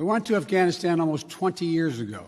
We went to Afghanistan almost 20 years ago.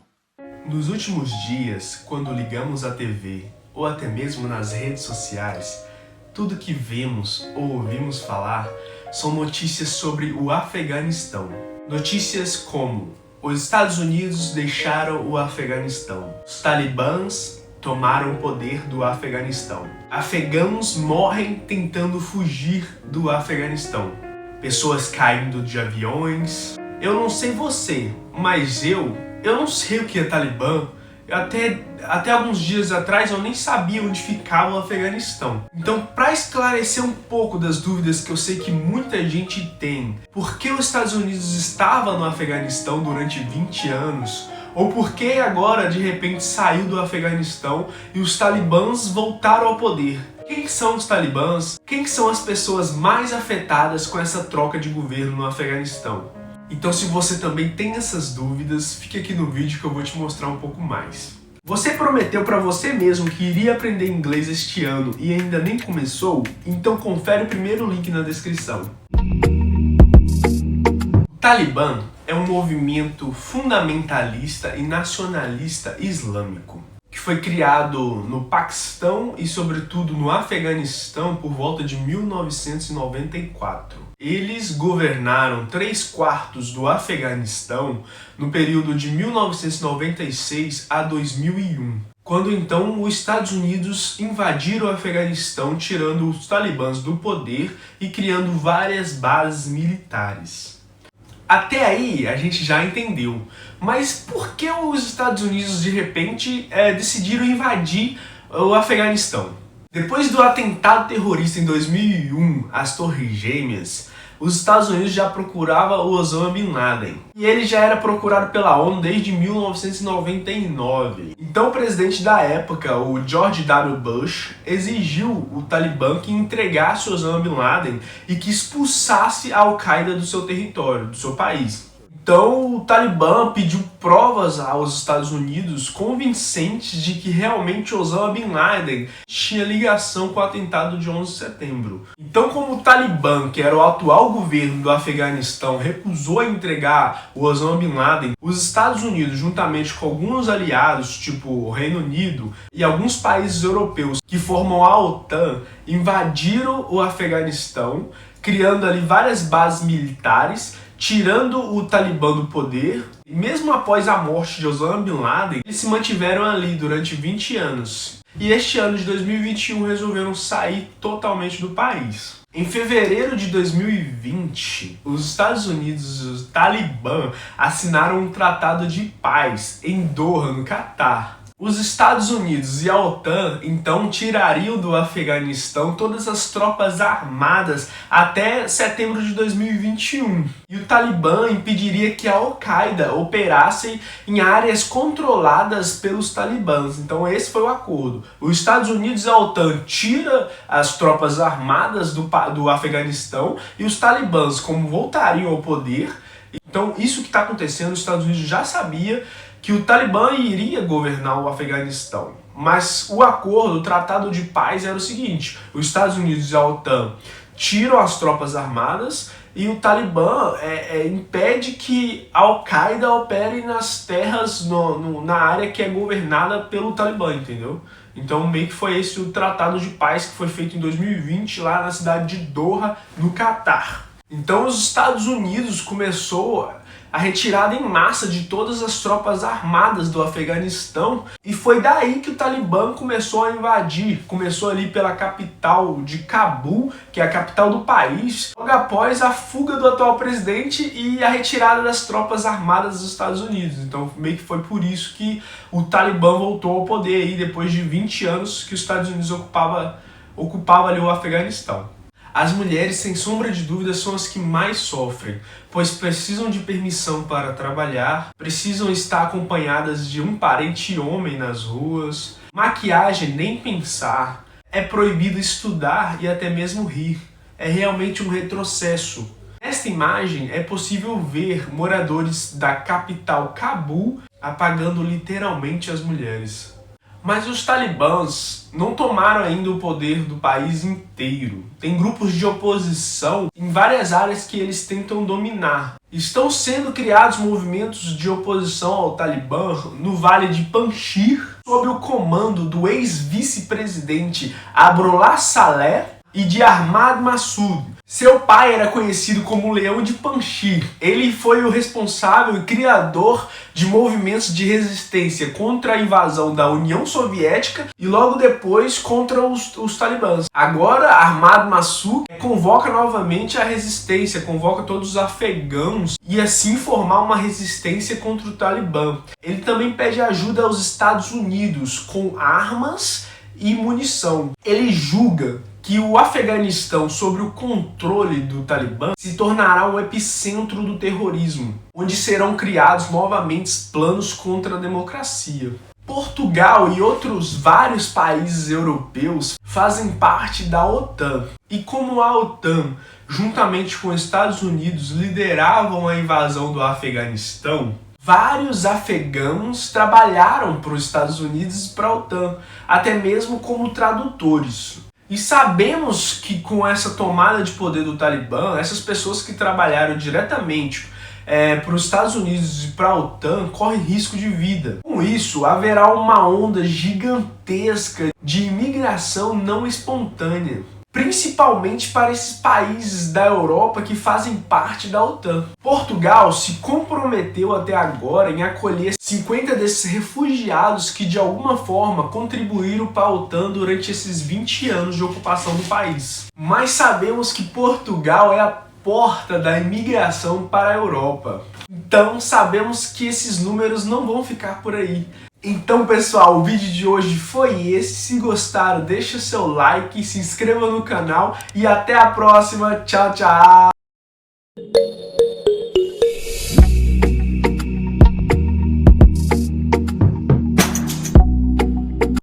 Nos últimos dias, quando ligamos a TV ou até mesmo nas redes sociais, tudo que vemos ou ouvimos falar são notícias sobre o Afeganistão. Notícias como: os Estados Unidos deixaram o Afeganistão, os talibãs tomaram o poder do Afeganistão, afegãos morrem tentando fugir do Afeganistão, pessoas caindo de aviões. Eu não sei você, mas eu não sei o que é Talibã. Até alguns dias atrás eu nem sabia onde ficava o Afeganistão. Então, para esclarecer um pouco das dúvidas que eu sei que muita gente tem, por que os Estados Unidos estavam no Afeganistão durante 20 anos? Ou por que agora de repente saiu do Afeganistão e os talibãs voltaram ao poder? Quem são os talibãs? Quem são as pessoas mais afetadas com essa troca de governo no Afeganistão? Então, se você também tem essas dúvidas, fique aqui no vídeo que eu vou te mostrar um pouco mais. Você prometeu para você mesmo que iria aprender inglês este ano e ainda nem começou? Então confere o primeiro link na descrição. O Talibã é um movimento fundamentalista e nacionalista islâmico, que foi criado no Paquistão e sobretudo no Afeganistão por volta de 1994. Eles governaram 3/4 do Afeganistão no período de 1996 a 2001, quando então os Estados Unidos invadiram o Afeganistão, tirando os talibãs do poder e criando várias bases militares. Até aí a gente já entendeu, mas por que os Estados Unidos de repente decidiram invadir o Afeganistão? Depois do atentado terrorista em 2001 às Torres Gêmeas, os Estados Unidos já procurava o Osama Bin Laden. E ele já era procurado pela ONU desde 1999. Então o presidente da época, o George W. Bush, exigiu o Talibã que entregasse Osama Bin Laden e que expulsasse a Al-Qaeda do seu território, do seu país. Então o Talibã pediu provas aos Estados Unidos convincentes de que realmente Osama Bin Laden tinha ligação com o atentado de 11 de setembro. Então, como o Talibã, que era o atual governo do Afeganistão, recusou a entregar o Osama Bin Laden, os Estados Unidos, juntamente com alguns aliados, tipo o Reino Unido e alguns países europeus que formam a OTAN, invadiram o Afeganistão, criando ali várias bases militares, tirando o Talibã do poder. E mesmo após a morte de Osama Bin Laden, eles se mantiveram ali durante 20 anos. E este ano de 2021 resolveram sair totalmente do país. Em fevereiro de 2020, os Estados Unidos e o Talibã assinaram um tratado de paz em Doha, no Catar. Os Estados Unidos e a OTAN, então, tirariam do Afeganistão todas as tropas armadas até setembro de 2021. E o Talibã impediria que a Al-Qaeda operasse em áreas controladas pelos talibãs. Então esse foi o acordo. Os Estados Unidos e a OTAN tiram as tropas armadas do Afeganistão e os talibãs, como voltariam ao poder. Então isso que está acontecendo, os Estados Unidos já sabia que o Talibã iria governar o Afeganistão. Mas o acordo, o tratado de paz era o seguinte: os Estados Unidos e a OTAN tiram as tropas armadas e o Talibã impede que a Al-Qaeda opere nas terras, na área que é governada pelo Talibã, entendeu? Então meio que foi esse o tratado de paz que foi feito em 2020 lá na cidade de Doha, no Catar. Então os Estados Unidos começou a retirada em massa de todas as tropas armadas do Afeganistão, e foi daí que o Talibã começou a invadir. Começou ali pela capital de Cabul, que é a capital do país, logo após a fuga do atual presidente e a retirada das tropas armadas dos Estados Unidos. Então meio que foi por isso que o Talibã voltou ao poder aí, depois de 20 anos que os Estados Unidos ocupava ali o Afeganistão. As mulheres, sem sombra de dúvida, são as que mais sofrem, pois precisam de permissão para trabalhar, precisam estar acompanhadas de um parente homem nas ruas, maquiagem nem pensar, é proibido estudar e até mesmo rir. É realmente um retrocesso. Nesta imagem é possível ver moradores da capital Cabul apagando literalmente as mulheres. Mas os talibãs não tomaram ainda o poder do país inteiro. Tem grupos de oposição em várias áreas que eles tentam dominar. Estão sendo criados movimentos de oposição ao Talibã no Vale de Panjshir, sob o comando do ex-vice-presidente Abrollah Saleh e de Ahmad Massoud. Seu pai era conhecido como Leão de Panjshir. Ele foi o responsável e criador de movimentos de resistência contra a invasão da União Soviética e logo depois contra os talibãs. Agora, Ahmad Massoud convoca novamente a resistência, convoca todos os afegãos e assim formar uma resistência contra o Talibã. Ele também pede ajuda aos Estados Unidos com armas e munição. Ele julga que o Afeganistão, sob o controle do Talibã, se tornará um epicentro do terrorismo, onde serão criados novamente planos contra a democracia. Portugal e outros vários países europeus fazem parte da OTAN. E como a OTAN, juntamente com os Estados Unidos, lideravam a invasão do Afeganistão, vários afegãos trabalharam para os Estados Unidos e para a OTAN, até mesmo como tradutores. E sabemos que com essa tomada de poder do Talibã, essas pessoas que trabalharam diretamente para os Estados Unidos e para a OTAN correm risco de vida. Com isso, haverá uma onda gigantesca de imigração não espontânea, principalmente para esses países da Europa que fazem parte da OTAN. Portugal se comprometeu até agora em acolher 50 desses refugiados que de alguma forma contribuíram para a OTAN durante esses 20 anos de ocupação do país. Mas sabemos que Portugal é a porta da imigração para a Europa. Então sabemos que esses números não vão ficar por aí. Então, pessoal, o vídeo de hoje foi esse. Se gostaram, deixa seu like, se inscreva no canal e até a próxima. Tchau, tchau!